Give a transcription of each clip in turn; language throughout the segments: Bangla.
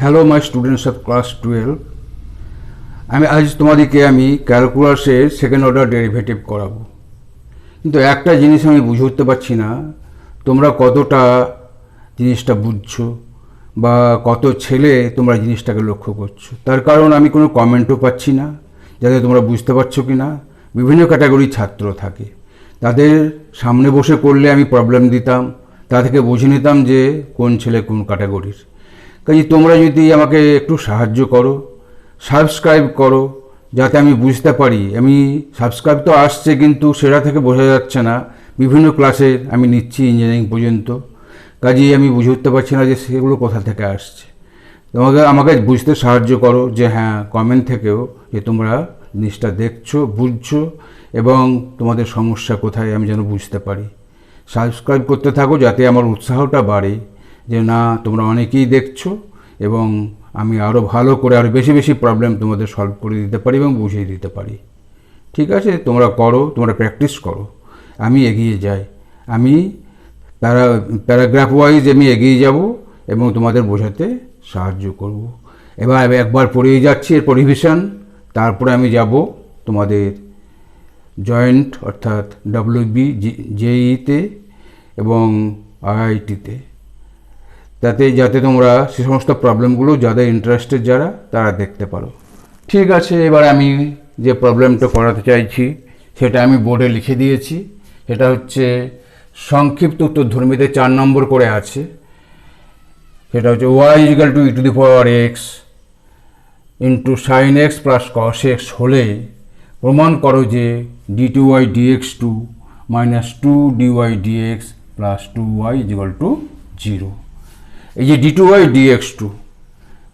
Hello my students of class 12। আজ তোমাদেরকে ক্যালকুলাসের সেকেন্ড অর্ডার ডেরিভেটিভ করাবো। কিন্তু একটা জিনিস আমি বুঝে উঠতে পারছি না, তোমরা কতটা জিনিসটা বুঝছো বা কত ছেলে তোমরা জিনিসটাকে লক্ষ্য করছো। তার কারণ আমি কোনো কমেন্টও পাচ্ছি না যাতে তোমরা বুঝতে পারছো কি না। বিভিন্ন ক্যাটাগরির ছাত্র থাকে, তাদের সামনে বসে করলে আমি প্রবলেম দিতাম, তা থেকে বুঝে নিতাম যে কোন ছেলে কোন ক্যাটাগরির। কাজে তোমরা যদি আমাকে একটু সাহায্য করো, সাবস্ক্রাইব করো, যাতে আমি বুঝতে পারি। আমি সাবস্ক্রাইব তো আসছে, কিন্তু সেটা থেকে বোঝা যাচ্ছে না বিভিন্ন ক্লাসে আমি নিচ্ছি ইঞ্জিনিয়ারিং পর্যন্ত। কাজেই আমি বুঝে উঠতে পারছি না যে সেগুলো কোথা থেকে আসছে। আমাকে বুঝতে সাহায্য করো যে হ্যাঁ, কমেন্ট থেকেও যে তোমরা জিনিসটা দেখছো, বুঝছো এবং তোমাদের সমস্যা কোথায় আমি যেন বুঝতে পারি। সাবস্ক্রাইব করতে থাকো যাতে আমার উৎসাহটা বাড়ে যে না, তোমরা অনেকেই দেখছো এবং আমি আরও ভালো করে আরও বেশি বেশি প্রবলেম তোমাদের সলভ করে দিতে পারি এবং বুঝিয়ে দিতে পারি। ঠিক আছে, তোমরা করো, তোমরা প্র্যাকটিস করো, আমি এগিয়ে যাই। আমি প্যারাগ্রাফ ওয়াইজ আমি এগিয়ে যাব এবং তোমাদের বোঝাতে সাহায্য করব। এবার একবার পড়েই যাচ্ছি, এরপর রিভিশন, তারপরে আমি যাব তোমাদের জয়েন্ট অর্থাৎ WBJEতে এবং IITতে, যাতে তোমরা সে সমস্ত প্রবলেমগুলো যাদের ইন্টারেস্টেড যারা তারা দেখতে পারো। ঠিক আছে, এবার আমি যে প্রবলেমটা করাতে চাইছি সেটা আমি বোর্ডে লিখে দিয়েছি। সেটা হচ্ছে সংক্ষিপ্ত উত্তরধর্মীতে 4 নম্বর করে আছে। সেটা হচ্ছে y = e⁻x * sin x + cos x হলে প্রমাণ করো যে d2y dx2 - 2dy dx + 2y = 0। এই যে d2y dx2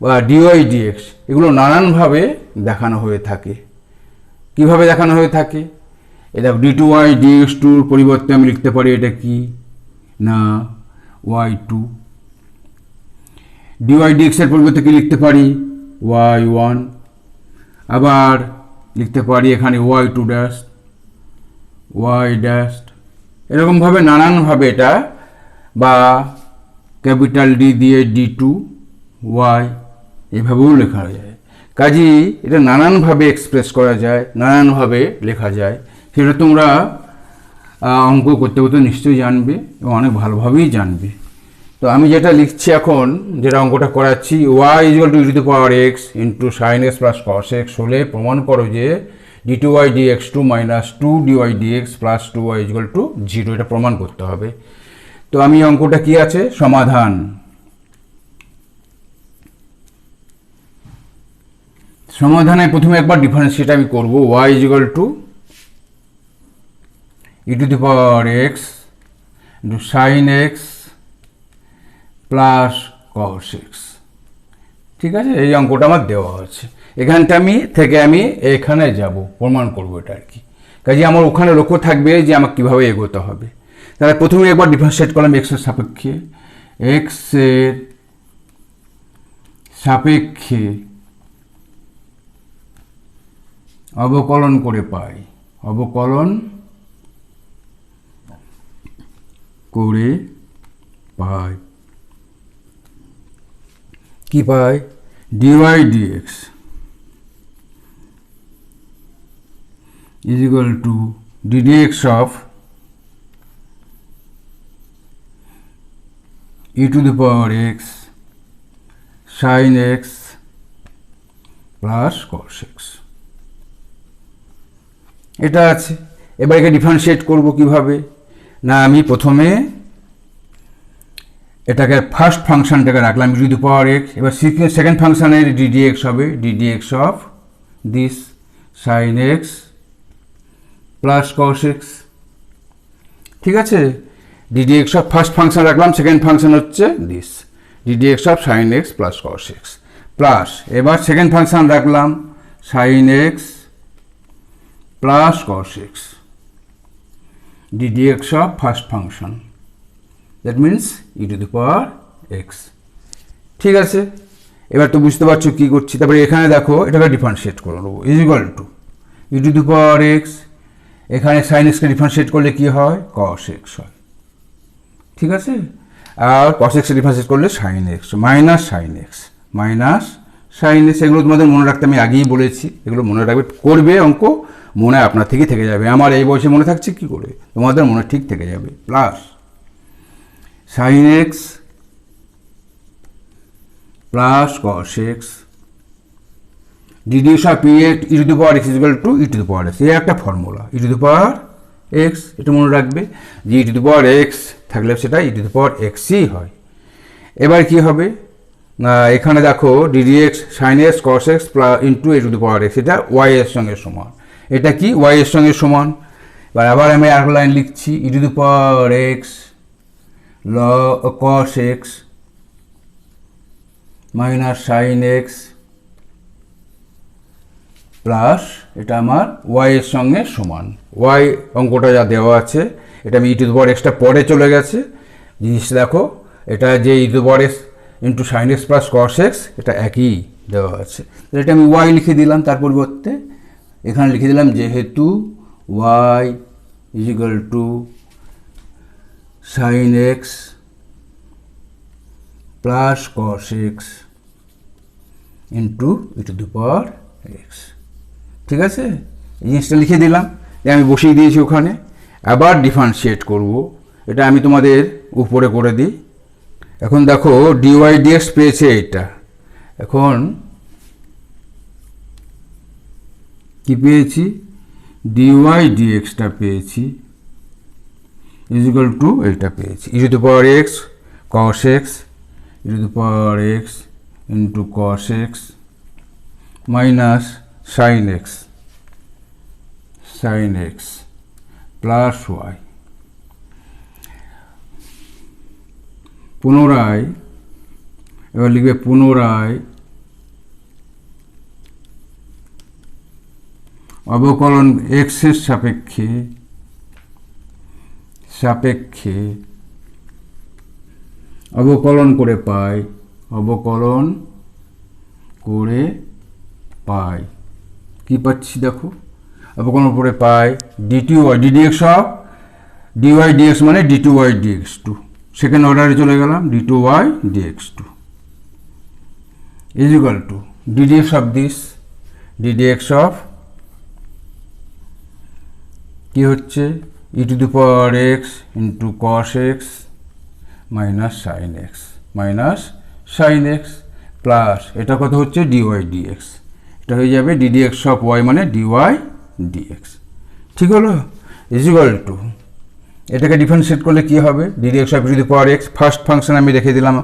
বা dy dx এগুলো নানানভাবে দেখানো হয়ে থাকে। কিভাবে দেখানো হয়ে থাকে? এটা d2y dx2 পরিবর্তে আমি লিখতে পারি এটা কি না y2। dy dx এর পরিবর্তে কি লিখতে পারি y1। আবার লিখতে পারি এখানে y2 ড্যাশ y ড্যাশ। এরকমভাবে নানানভাবে এটা, বা ক্যাপিটাল D দিয়ে d2 y এভাবেও লেখা যায়। কাজেই এটা নানানভাবে এক্সপ্রেস করা যায়, নানানভাবে লেখা যায়। সেটা তোমরা অঙ্ক করতে করতে নিশ্চয়ই জানবে এবং অনেক ভালোভাবেই জানবে। তো আমি যেটা লিখছি এখন, যেটা অঙ্কটা করাচ্ছি, y = e⁻x * sin x + cos x হলে প্রমাণ করো যে d2y dx2 - 2dy dx + 2y = 0। এটা প্রমাণ করতে হবে। তো আমি অঙ্কটা কি আছে, সমাধান। সমাধানে প্রথমে একবার ডিফারেন্সিয়েট আমি করব। y = e⁻x * sin x + cos x। ঠিক আছে, এই অঙ্কটা আমার দেওয়া আছে। এখানটা আমি এখানে যাব, প্রমাণ করব এটা আর কি। কাজে আমার ওখানে লক্ষ্য থাকবে যে আমাকে কীভাবে এগোতে হবে। তাহলে প্রথমে একবার ডিফারেন্সিয়েট করলাম x এর সাপেক্ষে। x এর সাপেক্ষে অবকলন করে পাই, অবকলন করে পাই কি পাই dy dx = ddx of e⁻x sin x + cos x। এটা আছে। এবার একে ডিফারেন্সিয়েট করব কিভাবে না, আমি প্রথমে এটাকে ফার্স্ট ফাংশনটাকে রাখলাম e⁻x। এবার সেকেন্ড ফাংশনের ddx হবে ddx of this sin x + cos x। ঠিক আছে, ddx of ফার্স্ট ফাংশন রাখলাম, সেকেন্ড ফাংশন হচ্ছে this ddx of sin x + cos x plus, এবার সেকেন্ড ফাংশন রাখলাম sin x + cos x ddx of first function, that means e⁻x। ঠিক আছে, এবার তো বুঝতে পারছো কী করছি। তারপরে এখানে দেখো, এটাকে ডিফারেন্সিয়েট করে নেবো = e⁻x। এখানে sin x কে ডিফারেন্সিয়েট করলে কি হয়, cos x হয়। ঠিক আছে, আর cos x কে ডিফারেন্সিয়েট করলে sin x - sin x minus sine x. এগুলো তোমাদের মনে রাখতে আমি আগেই বলেছি, এগুলো মনে রাখবে, করবে অঙ্ক, মনে আপনার থেকে থেকে যাবে। আমার এই বয়সে মনে থাকছে কি করে, তোমাদের মনে ঠিক থেকে যাবে। Plus sign x plus cos x deduce of e to the power x equal to E to the power x. এই একটা formula, E to the power x, এটা মনে রাখবে যে e to the power x থাকলে সেটা ই টু দি পাওয়ার এক্সই হয়। এবার কি হবে না, এখানে দেখো d d x sine x cos x plus into e to the power x, এটা ওয়াই এর সঙ্গে সমান। এটা কি ওয়াই এর সঙ্গে সমান। এবার আবার আমি আর লাইন লিখছি, e to the power x cos x minus sine x plus এটা আমার ওয়াই এর সঙ্গে সমান। ওয়াই অঙ্কটা যা দেওয়া আছে, এটা আমি ই টু দি পাওয়ার এক্সটা পরে চলে গেছে, জিনিসটা দেখো, এটা যে e to the power x into sine x plus cos x, এটা একই দেওয়া আছে। এটা আমি ওয়াই লিখে দিলাম, তার পরিবর্তে এখানে লিখে দিলাম যেহেতু y is equal to sine x plus cos x into e to the power x. ঠিক আছে, এই জিনিসটা লিখে দিলাম, আমি বসিয়ে দিয়েছি ওখানে। আবার ডিফারেন্সিয়েট করব, এটা আমি তোমাদের উপরে করে দিই। এখন দেখো ডিওয়াই ডিএক্স পেয়েছে এইটা, এখন কি পেয়েছি, ডিওয়াই ডিএক্সটা পেয়েছি ইজ ইকুয়াল টু এইটা পেয়েছি e to the power x cos x e to the power x into cos x minus sine x plus y. পুনরায় এবার লিখবে পুনরায় অবকলন এক্সের সাপেক্ষে অবকলন করে পাই কি পাচ্ছি দেখো, অবকলন করে পাই d two y d d x of d y d x মানে d two y d x two, second অর্ডারে চলে গেলাম, d two y d x two is equal to d d x of this, d d x of কি হচ্ছে e to the power x into cos x minus sine x plus এটা কত হচ্ছে ডিওয়াই ডিএক্স, এটা হয়ে যাবে ডিডিএক্স অফ ওয়াই মানে ডিওয়াই ডিএক্স। ঠিক হলো, ইজ ইকুয়াল টু এটাকে ডিফারেন্সিয়েট করলে কি হবে, ddx of e to the power x, first function আমি রেখে দিলাম।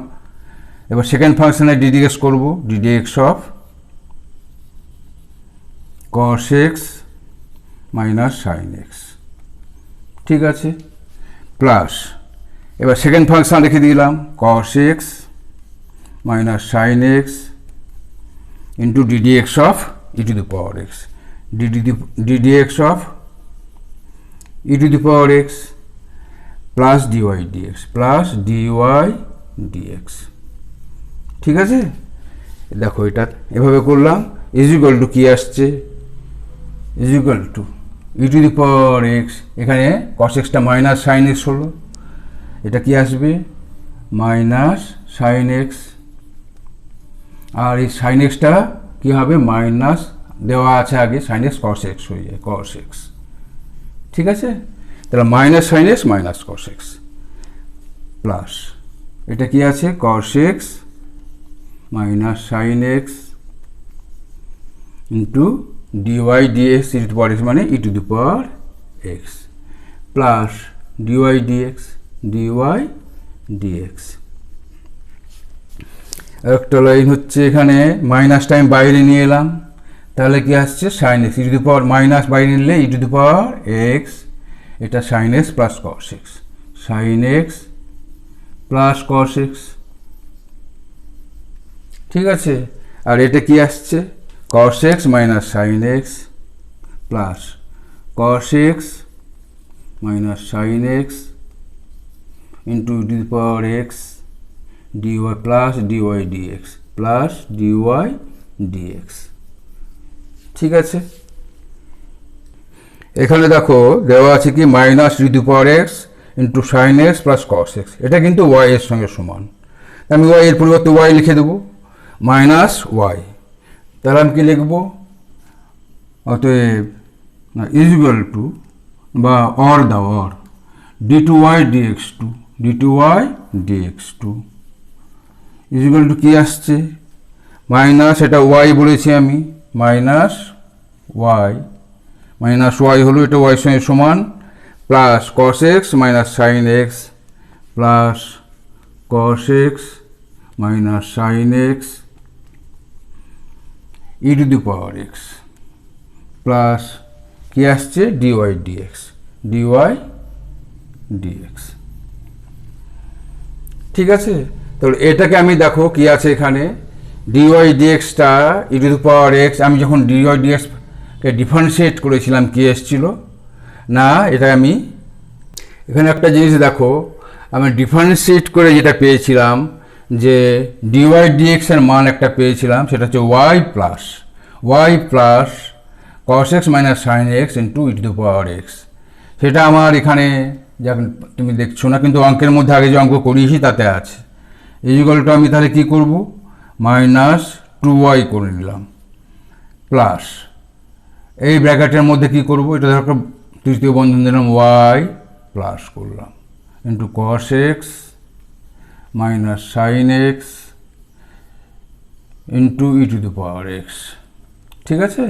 এবার সেকেন্ড ফাংশনে ডিডিএক্স করব, d d x of cos x minus sine x. ঠিক আছে, প্লাস এবার সেকেন্ড ফাংশন রেখে দিলাম cos x minus sine x into d d x of e to the power x, d d x of e to the power x plus d y d x. ঠিক আছে, দেখো এটা এভাবে করলাম, ইজ ইকুয়াল টু কি আসছে, is equal two E to the power x, এখানে কস এক্সটা মাইনাস সাইন এক্স হলো, এটা কি আসবে মাইনাস সাইন এক্স, আর এই সাইন এক্সটা কী হবে মাইনাস দেওয়া আছে আগে, সাইন এক্স কস এক্স হয়ে যায়, কস এক্স। ঠিক আছে, তাহলে minus sine x minus cos x plus এটা কি আছে cos x minus sine x into d y d x e to the power x মানে e to the power x plus d y d x. একটা লাইন হচ্ছে এখানে মাইনাস টাইম বাইরে নিয়ে এলাম, তাহলে কি আসছে sine x e to the power minus বাইরে নিলে e to the power x, এটা sine x plus cos x, sine x plus cos x. ঠিক আছে, আর এটা কি আসছে cos x minus sine x plus cos x minus sine x into e to the power x d y plus d y d x. ঠিক আছে, এখানে দেখো দেওয়া আছে কি minus e to the power x into sine x plus cos x, এটা কিন্তু ওয়াই এর সঙ্গে সমান, আমি ওয়াই এর পরিবর্তে ওয়াই লিখে দেবো, মাইনাস ওয়াই। তাহলে আমি কি লিখব? অতএব ইজ ইকুয়াল টু বা অর দাও or d two y d x two is equal to কী আসছে? মাইনাস, এটা ওয়াই বলেছি আমি, মাইনাস ওয়াই হলো এটা ওয়াই সঙ্গে সমান, plus cos x minus sine x, plus cos x minus sine x e to the power x, plus কি আসছে? D y d x. ঠিক আছে, তাহলে এটাকে আমি দেখো কি আছে এখানে, ডিওয়াই ডিএক্সটা e to the power x. আমি যখন ডিওয়াই ডিএক্সকে ডিফারেন্সিয়েট করেছিলাম কি এসেছিল না, এটা আমি এখানে একটা জিনিস দেখো, আমি ডিফারেন্সিয়েট করে যেটা পেয়েছিলাম যে ডিওয়াই ডিএক্স এর মান একটা পেয়েছিলাম, সেটা হচ্ছে y plus cos x minus sine x into e to the power x. সেটা আমার এখানে যখন তুমি দেখছো না, কিন্তু অঙ্কের মধ্যে আগে যে অঙ্ক করিয়েছি তাতে আছে। ইকুয়ালটা আমি তাহলে কি করব? মাইনাস 2y করে নিলাম, প্লাস এই ব্র্যাকেটের মধ্যে কি করব? এটা ধরো তৃতীয় বন্ধন দিলাম, y প্লাস করলাম into cos x minus sine x into e to the power x. ঠিক আছে,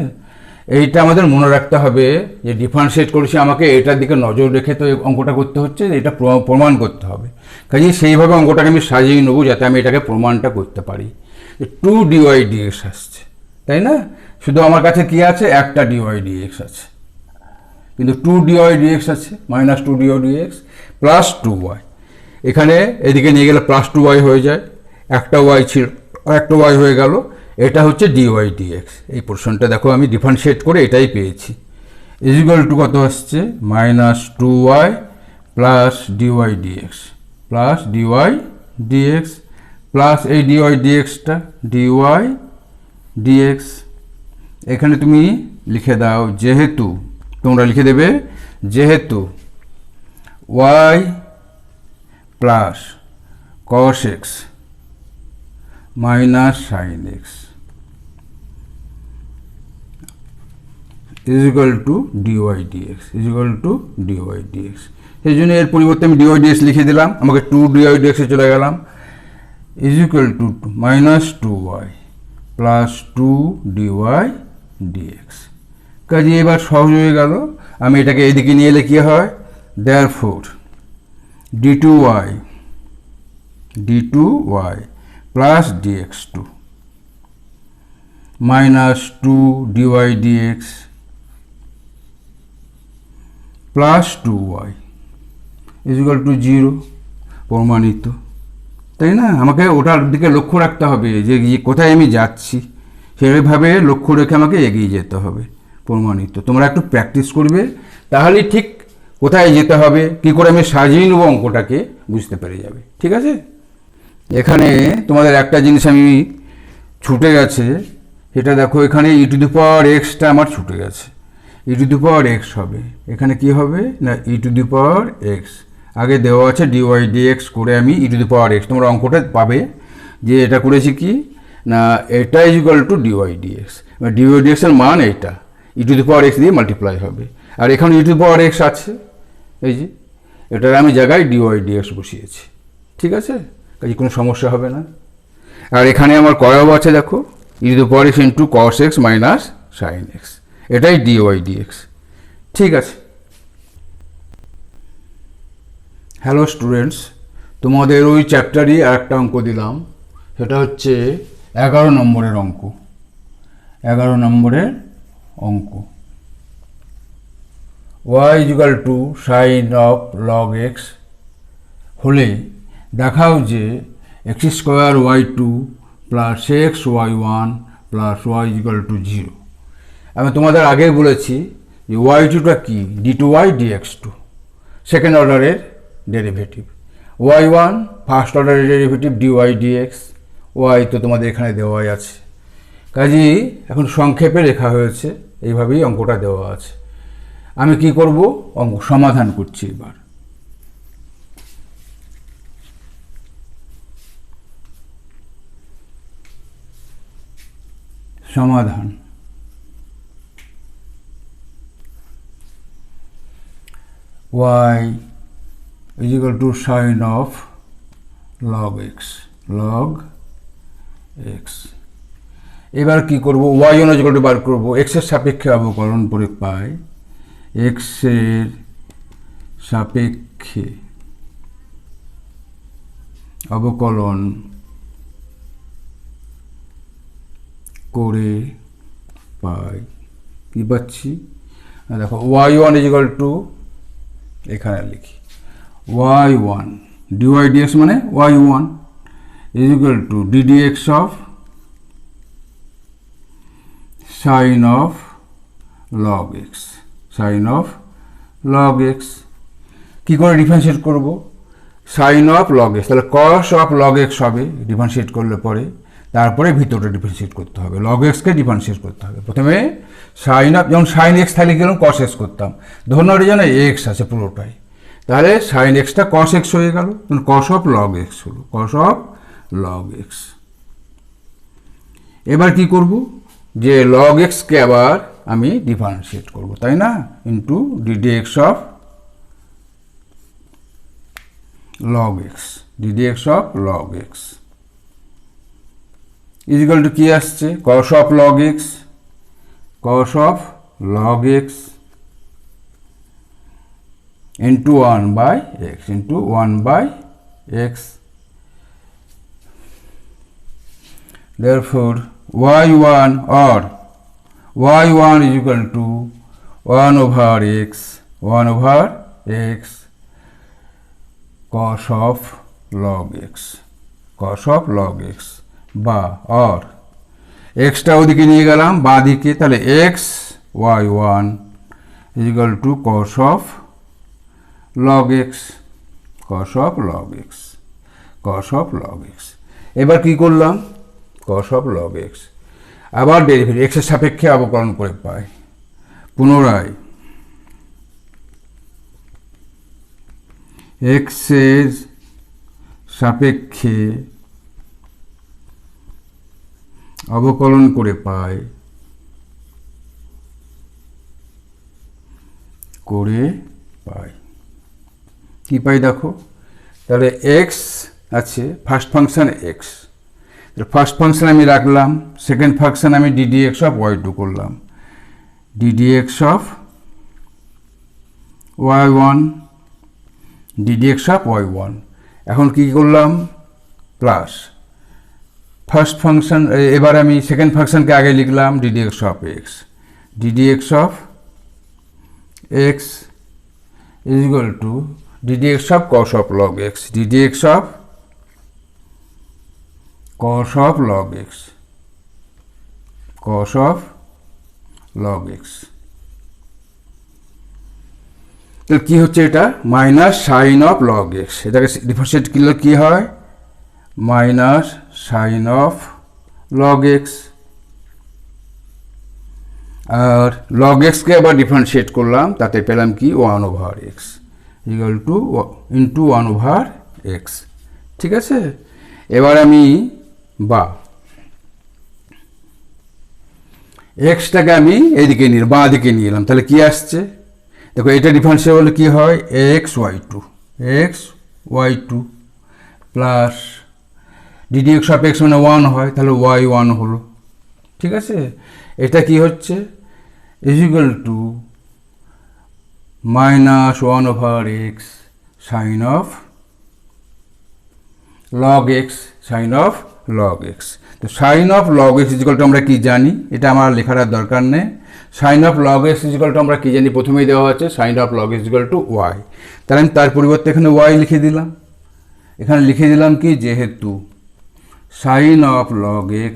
এইটা আমাদের মনে রাখতে হবে যে ডিফারেন্সিয়েট করেছি, আমাকে এটার দিকে নজর রেখে তো অঙ্কটা করতে হচ্ছে, এটা প্রমাণ করতে হবে। কাজেই সেইভাবে অঙ্কটাকে আমি সাজিয়ে নেবো যাতে আমি এটাকে প্রমাণটা করতে পারি। 2 ডিওয়াই ডিএক্স আসছে, তাই না? শুধু আমার কাছে কি আছে? একটা ডিওয়াই ডিএক্স আছে, কিন্তু 2 ডিওয়াই ডিএক্স আছে, minus 2 d y d x plus 2y। এখানে এদিকে নিয়ে গেলে প্লাস 2y হয়ে যায়, একটা ওয়াই ছিল একটা ওয়াই হয়ে গেল, এটা হচ্ছে ডিওয়াই ডিএক্স। এই পোর্শনটা দেখো আমি ডিফারেন্সিয়েট করে এটাই পেয়েছি। ইজ ইকুয়াল টু কত আসছে? Minus 2y plus d y d x plus এই ডিওয়াই ডিএক্সটা ডিওয়াই ডিএক্স। এখানে তুমি লিখে দাও যেহেতু, তোমরা লিখে দেবে যেহেতু y plus cos x minus sine x is equal to d y d x. সেই জন্য এর পরিবর্তে আমি ডিওয়াই ডিএক্স লিখে দিলাম, আমাকে 2 ডিওয়াই ডিএক্সে চলে গেলাম, is equal to minus 2y plus 2 d y d x. কাজে এবার সহজ হয়ে গেল। আমি এটাকে এদিকে নিয়ে এলে কী হয়? Therefore d2y plus dx2 minus 2 dy dx plus 2y is equal to 0 প্রমাণিত। তাই না? আমাকে ওটার দিকে লক্ষ্য রাখতে হবে যে কোথায় আমি যাচ্ছি, সেইভাবে লক্ষ্য রেখে আমাকে এগিয়ে যেতে হবে। প্রমাণিত। তোমরা একটু প্র্যাকটিস করবে, তাহলেই ঠিক কোথায় যেতে হবে, কী করে আমি সাজিয়ে নেব অঙ্কটাকে বুঝতে পেরে যাবে। ঠিক আছে? এখানে তোমাদের একটা জিনিস আমি ছুটে গেছে, সেটা দেখো, এখানে ই টু দি পাওয়ার এক্সটা আমার ছুটে গেছে। ই টু দি পাওয়ার এক্স হবে, এখানে কি হবে না ই টু দি পাওয়ার এক্স। আগে দেওয়া আছে ডিওয়াই ডিএক্স করে আমি ই টু দি পাওয়ার এক্স, তোমরা অঙ্কটা পাবে যে এটা করেছি কি না, এটা is equal to d y d x. D y d x এর মান এইটা, e to the power x দিয়ে মাল্টিপ্লাই হবে। আর এখানে ই টু দি পাওয়ার এক্স আছে, এই যে এটার আমি জায়গায় ডিওয়াই ডিএক্স বসিয়েছি। ঠিক আছে? কাজে কোনো সমস্যা হবে না। আর এখানে আমার কয়াও আছে, দেখো e to the power x into cos x minus sine x, এটাই ডিওয়াই ডিএক্স। ঠিক আছে। হ্যালো স্টুডেন্টস, তোমাদের ওই চ্যাপ্টারই আর একটা অঙ্ক দিলাম, সেটা হচ্ছে 11 নম্বরের অঙ্ক। 11 নম্বরের অঙ্ক, y equal to sine of log x হলে দেখাও যে x square y two plus x y one plus y equal to 0। আমি তোমাদের আগে বলেছি যে ওয়াই টুটা কি, d two y d x two, second অর্ডারের ডেরিভেটিভ, ওয়াই ওয়ান ফার্স্ট অর্ডারের ডেরিভেটিভ ডিওয়াই ডিএক্স, ওয়াই তো তোমাদের এখানে দেওয়াই আছে। কাজেই এখন সংক্ষেপে লেখা হয়েছে, এইভাবেই অঙ্কটা দেওয়া আছে। আমি কি করব, অঙ্ক সমাধান করছি এবার। সমাধান। y is equal to sin of log x, log x। এবার কি করব, y is equal to বার করব, x এর সাপেক্ষে অবকলন করে পাই x এর সাপেক্ষে অবকলন করে পাই কি পাচ্ছি, দেখো y1 is equal to, এখানে লিখি y1 dy dx মানে y1 is equal to ddx of sin of log x, sin of log x। কি করে ডিফারেন্সিয়েট করব, sin of log x, তাহলে cos of log x হবে ডিফারেন্সিয়েট করলে পরে, তারপরে ভিতরটা ডিফারেন্সিয়েট করতে হবে, log x কে ডিফারেন্সিয়েট করতে হবে। প্রথমে sin of, যেমন sin x থাকলে গেলাম cos x করতাম, ধরুন যেন x আছে পুরোটাই, তাহলে sin x টা cos x হয়ে গেল, cos of log x হলো, cos of log x। এবার কি করব, যে log x কে আবার আমি ডিফারেন্সিয়েট করব, তাই না, into ddx of log x, ddx of log x is equal to কি আসছে, cos of log x, cos of log x into 1 by x, into 1 by x। Therefore y1 or y1 is equal to 1 over x, 1 over x cos of log x, cos of log x, বা or x টা ওদিকে নিয়ে গেলাম বাঁ দিকে, তাহলে x y1 is equal to cos of log x, cos of log x, cos of log x। এবার কি করলাম, cos of log x আবার ডেরিভেটিভ x এর সাপেক্ষে অবকলন করে পাই, পুনরায় x এর সাপেক্ষে অবকলন করে পাই, কি পাই দেখো, তাহলে x আছে, first function x, first function আমি রাখলাম, সেকেন্ড ফাংশন আমি ddx of y2 করলাম, ddx of y1, ddx of y1। এখন কি করলাম, প্লাস ফার্স্ট ফাংশন, এবার আমি সেকেন্ড ফাংশনকে আগে লিখলাম ddx of x, ddx of x is equal to ddx of cos of log x, ddx of cos of log x, cos of log x। তাহলে কি হচ্ছে, এটা minus sine of log x, এটাকে ডিফারেন্সিয়েট করলে কি হয়, minus sine of log x, আর লগ এক্সকে আবার ডিফারেন্সিয়েট করলাম, তাতে পেলাম কি 1 over x equal to into 1 over x। ঠিক আছে, এবার আমি বা এক্সটাকে আমি এইদিকে নিয়ে বাঁ দিকে নিয়ে এলাম, তাহলে কি আসছে দেখো, এটা ডিফারেন্সিয়েট হলে কি হয়, x y2 plus ddx of x মানে 1 হয়, তাহলে y1 হলো। ঠিক আছে, এটা কি হচ্ছে, is equal to minus 1 over x sin of log x, sin of log x। তো sin of log x is equal to আমরা কি জানি, এটা আমার লেখার দরকার নেই, sin of log x is equal to আমরা কি জানি, প্রথমেই দেওয়া আছে sin of log x is equal to y, তাহলে আমি তার পরিবর্তে এখানে y লিখে দিলাম, এখানে লিখে দিলাম কি, যেহেতু sin of log x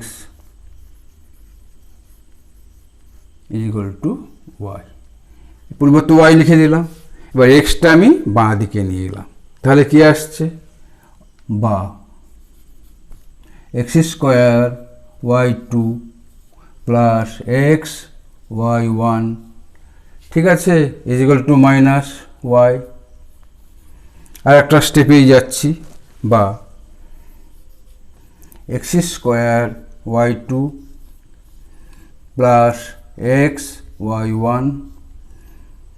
is equal to y, পরিবর্তে y লিখে দিলাম। এবার এক্সটা আমি বাঁ দিকে নিয়ে এলাম, তাহলে কি আসছে, বা x square y2 plus x y1, ঠিক আছে, is equal to minus y। আর একটা স্টেপেই যাচ্ছি, বা x square y2 plus x y one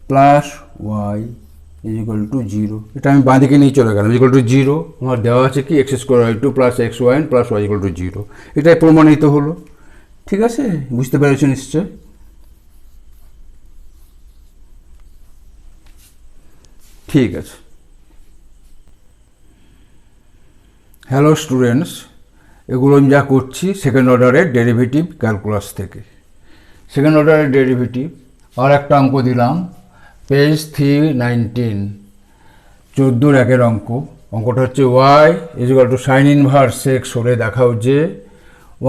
plus y is equal to zero. এটা আমি বাঁ দিকে নিয়ে চলে গেলাম, ইজ ইকুয়াল টু জিরো। আমার দেওয়া আছে কি x square y two plus x y plus y equal to zero. এটাই প্রমাণিত হলো। ঠিক আছে, বুঝতে পেরেছো নিশ্চয়? ঠিক আছে। হ্যালো স্টুডেন্টস, এগুলো আমি যা করছি সেকেন্ড অর্ডারের ডেরিভেটিভ ক্যালকুলাস থেকে। সেকেন্ড অর্ডারের ডেরিভেটিভ আর একটা অঙ্ক দিলাম, পেজ 319, 14 একের অঙ্ক। অঙ্কটা হচ্ছে y is equal to sine inverse x হলে দেখাও যে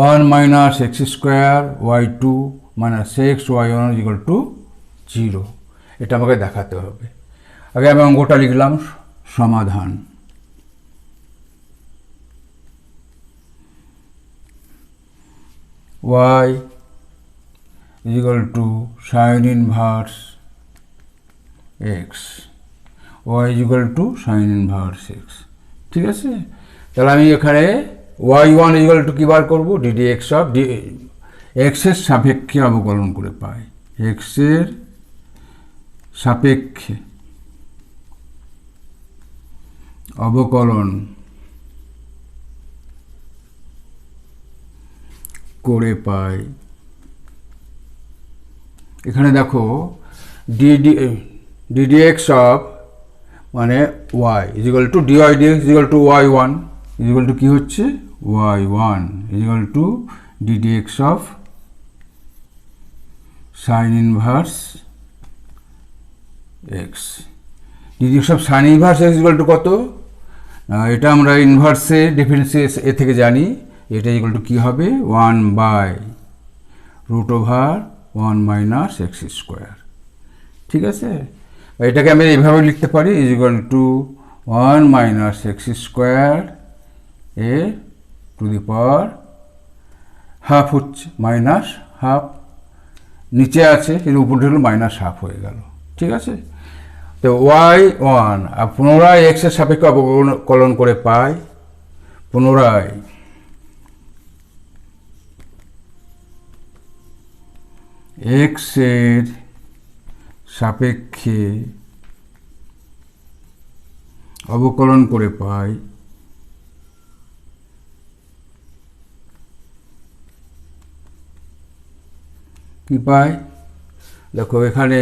1 minus x square y two minus x y one is equal to zero. এটা আমাকে দেখাতে হবে। আগে আমি অঙ্কটা লিখলাম, সমাধান। y is equal to sin inverse x, y is equal to sin inverse x। ঠিক আছে, তাহলে আমি এখানে y1 is equal to কি বার করবো, ddx অফ x এর সাপেক্ষে অবকলন করে পাই, x এর সাপেক্ষে অবকলন করে পাই। এখানে দেখো ddx অফ মানে y is equal two dy dx is equal two y1 is equal two কি হচ্ছে y1 is equal two ddx of sign inverse x। ddx of sign inverse x is equal to কত? এটা আমরা ইনভার্সে ডিফারেন্সিয়েট এ থেকে জানি। এটা ইকুয়াল টু কী হবে 1 by root over 1 minus x square. ঠিক আছে, এটাকে আমি এইভাবে লিখতে পারি, is equal to 1 minus x square এ টু দি পাওয়ার হাফ হচ্ছে মাইনাস হাফ, নিচে আছে এর উপরে হলো মাইনাস হাফ হয়ে গেল। ঠিক আছে, তো y1 আর পুনরায় এক্স এর সাপেক্ষে অবকলন করে পাই, পুনরায় এক্স এর সাপেক্ষে অবকলন করে পাই কি পাই? দেখো এখানে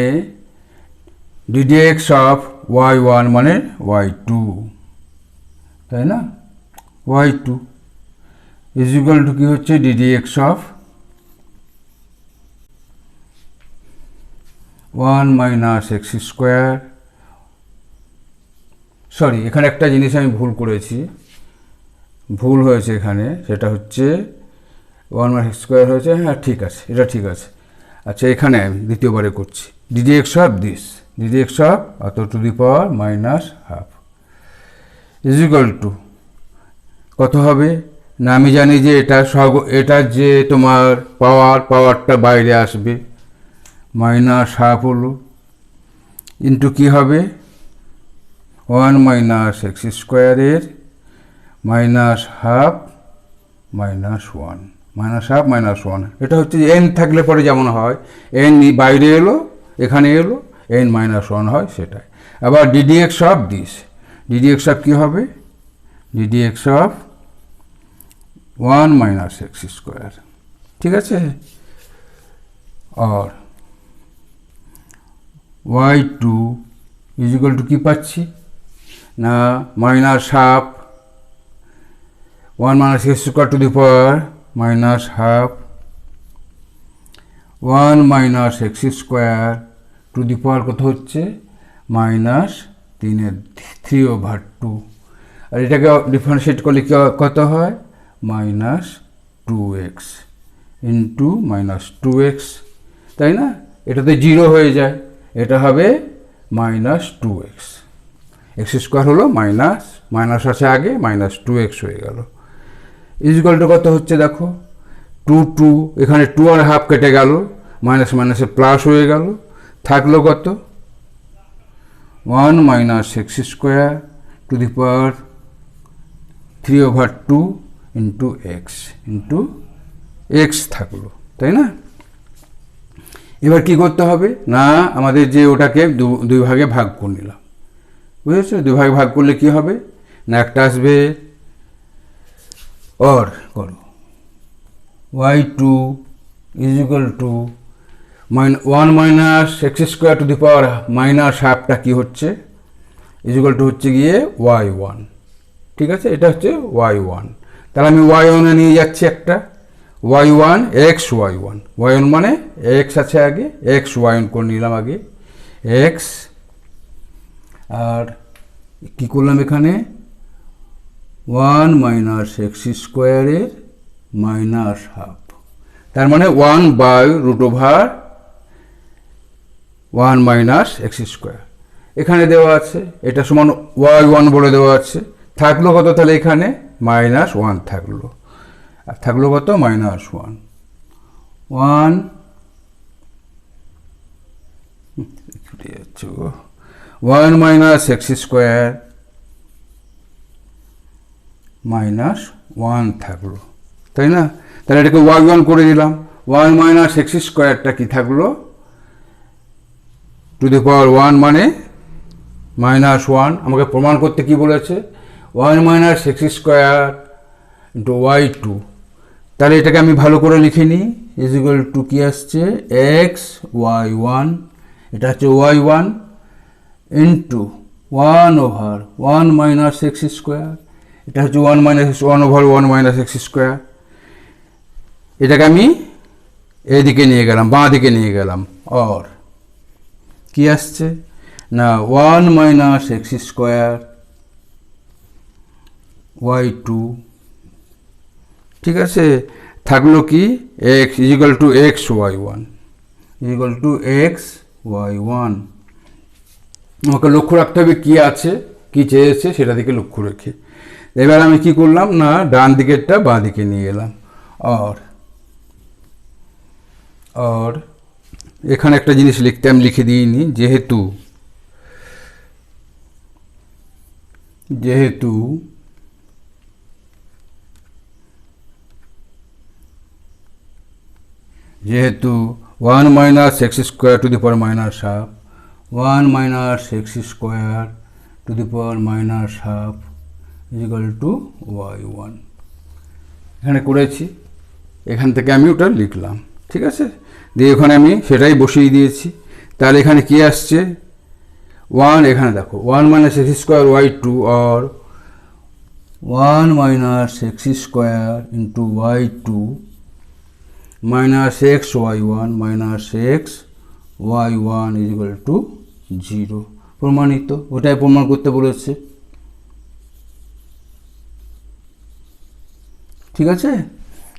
ddx অফ y1 মানে y2, তাই না? y2 ইজ ইকুয়াল টু কি হচ্ছে ddx of 1 minus x square. Sorry, এখানে একটা জিনিস আমি ভুল করেছি, ভুল হয়েছে এখানে, সেটা হচ্ছে 1 মাইনাস এক্স স্কোয়ার হয়েছে। হ্যাঁ ঠিক আছে, এটা ঠিক আছে। আচ্ছা, এখানে আমি দ্বিতীয়বারে করছি, ddx of this, ddx of অত to the power minus half is equal to কত হবে না, আমি জানি যে এটা যে তোমার পাওয়ারটা বাইরে আসবে, মাইনাস হাফ হলো ইন্টু কী হবে 1 মাইনাস এক্স স্কোয়ারের minus half minus one, minus half minus one. এটা হচ্ছে এন থাকলে পরে যেমন হয়, এন বাইরে এলো এখানে এলো, এন মাইনাস ওয়ান হয় সেটাই। আবার ddx of this, ddx of কী হবে ddx of 1 minus x square. ঠিক আছে, আর y2 ইজ ইকুয়াল টু কী পাচ্ছি না minus half 1 minus x square to the power minus half 1 minus x square to the power কত হচ্ছে মাইনাস 3/2। আর এটাকে ডিফারেন্সিয়েট করলে কত হয় minus 2x into minus 2x, তাই না? এটাতে জিরো হয়ে যায়, এটা হবে মাইনাস 2x, এক্স স্কোয়ার হলো মাইনাস মাইনাস আছে আগে মাইনাস 2x হয়ে গেল। ইজুকালটা কত হচ্ছে দেখো 2 এখানে 2 আর হাফ কেটে গেল, মাইনাস মাইনাসে প্লাস হয়ে গেল, থাকলো কত 1 minus x square to the power 3/2 into x থাকলো, তাই না? এবার কি করতে হবে না, আমাদের যে ওটাকে দুই ভাগে ভাগ করে নিলাম, বুঝেছো? দুই ভাগে ভাগ করলে কি হবে না, একটা আসবে অর করো y2 is equal to 1 minus x square to the power minus হাফটা কী হচ্ছে, ইজ ইকুয়াল টু হচ্ছে গিয়ে y1। ঠিক আছে, এটা হচ্ছে y1। তাহলে আমি y1 এ নিয়ে যাচ্ছি একটা y1 x y1, y1 মানে x আছে আগে, x y1 করে নিলাম আগে x, আর কি করলাম এখানে 1 মাইনাস এক্স স্কোয়ারের মাইনাস হাফ, তার মানে 1/√1 মাইনাস এক্স স্কোয়ার এখানে দেওয়া আছে, এটা সমান y1 বলে দেওয়া আছে। থাকলো কত তাহলে এখানে -1 থাকলো, আর থাকলো কত -1 1 মাইনাস এক্স স্কোয়ার -1 থাকলো, তাই না? তাহলে এটাকে y1 করে দিলাম, 1 মাইনাস এক্স স্কোয়ারটা কি থাকলো টু দি পাওয়ার 1 মানে -1। আমাকে প্রমাণ করতে কি বলেছে 1 minus x square into y2, তাহলে এটাকে আমি ভালো করে লিখে নিই, ইজ ইকুয়াল টু কি আসছে এক্স y1, এটা হচ্ছে y1 into 1/1 minus x square, এটা হচ্ছে 1/1 মাইনাস এক্স স্কোয়ার। এটাকে আমি এদিকে নিয়ে গেলাম, বাঁ দিকে নিয়ে গেলাম, আর কি আসছে না 1 মাইনাস এক্স স্কোয়ার y2, ঠিক আছে? থাকলো কি x is equal two x y1 is equal two x y1। আমাকে লক্ষ্য রাখতে হবে কি আছে, কি চেয়েছে সেটা দিকে লক্ষ্য রেখে। এবার আমি কি করলাম না ডান দিকেরটা বাঁ দিকে নিয়ে এলাম, আর এখানে একটা জিনিস লিখতে আমি লিখে দিইনি, যেহেতু যেহেতু 1 minus x square to the power minus half, 1 minus x square to the power minus half is equal two y1 এখানে করেছি, এখান থেকে আমি ওটা লিখলাম, ঠিক আছে? দিয়ে ওখানে আমি সেটাই বসিয়ে দিয়েছি। তাহলে এখানে কি আসছে 1, এখানে দেখো 1 মাইনাস এক্স স্কোয়ার y2 আর 1 minus x square into y2 minus x y1 minus x y1 is equal to 0। প্রমাণিত, ওটাই প্রমাণ করতে বলেছে, ঠিক আছে?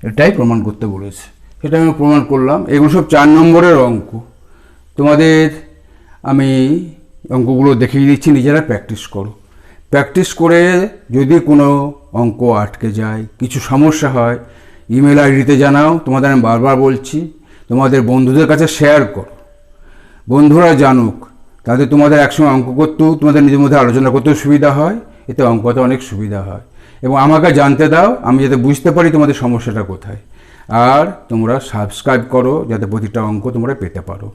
এটাই প্রমাণ করতে বলেছে, সেটা আমি প্রমাণ করলাম। এগুলো সব 4 নম্বরের অঙ্ক, তোমাদের আমি অঙ্কগুলো দেখিয়ে দিচ্ছি, নিজেরা প্র্যাকটিস করো। প্র্যাকটিস করে যদি কোনো অঙ্ক আটকে যায়, কিছু সমস্যা হয়, ইমেল আইডিতে জানাও। তোমাদের আমি বারবার বলছি, তোমাদের বন্ধুদের কাছে শেয়ার করো, বন্ধুরা জানুক, তাতে তোমাদের একসঙ্গে অঙ্ক করতেও, তোমাদের নিজের মধ্যে আলোচনা করতেও সুবিধা হয়, এতে অঙ্কতে অনেক সুবিধা হয়। এবং আমাকে জানতে দাও, আমি যাতে বুঝতে পারি তোমাদের সমস্যাটা কোথায়। আর তোমরা সাবস্ক্রাইব করো, যাতে প্রতিটা অঙ্ক তোমরা পেতে পারো,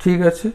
ঠিক আছে?